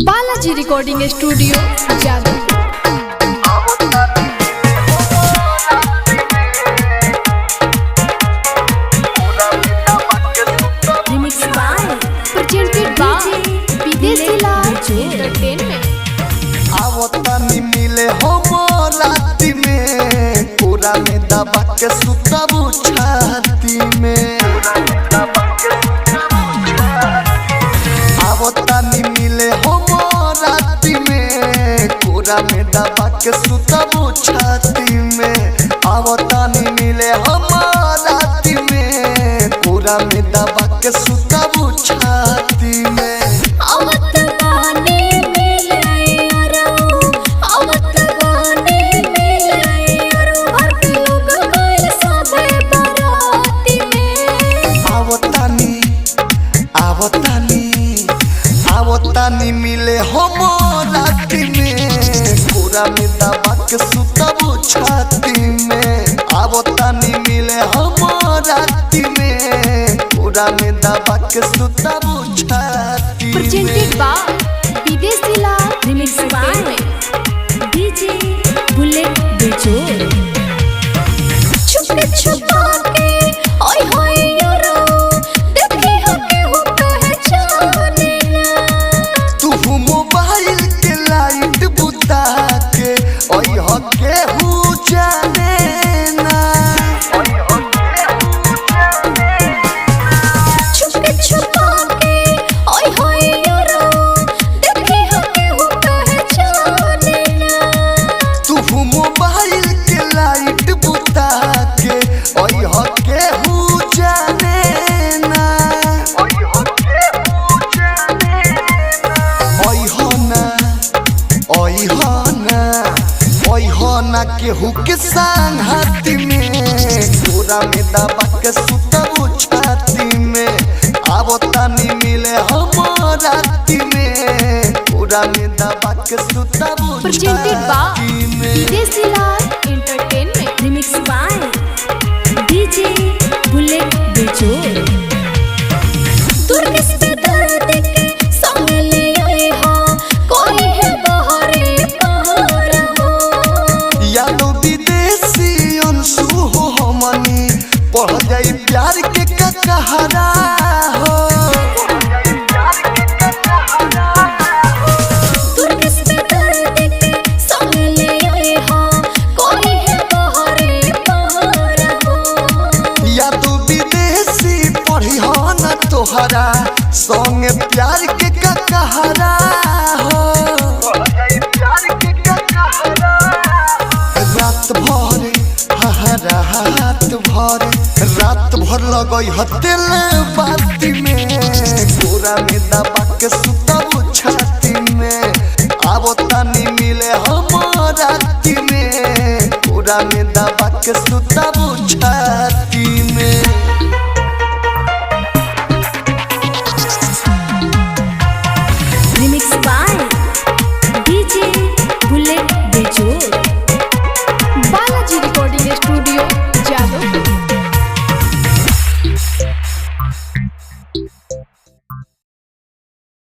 Balaji recording studio Jadav. आवतानी मिले हो राती में पूरा में दबा के सुतबू छाती में। आवतानी मिले हो राती में पूरा में दबा के सुतबू छाती में। आवतानी मिले हो राती में पूरा में दबा के सुतबू छाती में। आवतानी मिले हो राती में पूरा में दबा के सुतबू छाती में। आवतानी मिले हो राती में पूरा में दबा के सुतबू छाती में। प्रेजेंटेड बाय विदेशी लाल रिमिक्स बाय डीजे बुलेट बेजोर। छुपके छुपा के ओए होए यारो देखे हो के हो पहचाने ना। तू मोबाइल के लाइट बुता के ओए हो के हु जाने ना। छुपके छुपा के ओए होए यारो देखे हो के हो पहचाने ना। तू मोबाइल के लाइट बुता के ओए हो के हु जाने ना। ओई हो ना केहू के संग हाथी में पूरा में दबा के सुतबू छाती में। आवतानी मिले हम राती में पूरा में दबा के सुतबू छाती में। Videshi Lal entertainment remix by DJ bullet बेजोर। दुर्गस पे दर्द के संग ले आए हो कोई है बहरे कहर हो। यादो विदेशी अंशु हो हमनी पढ़ जाई प्यार के ककहरा हो। दुर्गस पे दर्द के संग ले आए हो कोई है बहरे कहर हो। यादो विदेशी पढ़ी हो न तोहरा संग प्यार के ककहरा हो। रात भर लगई हतेल बाती में पूरा में दबा के सुतबू छाती में। आवतानी मिले हम राती में पूरा में दबा के सुतबू छाती।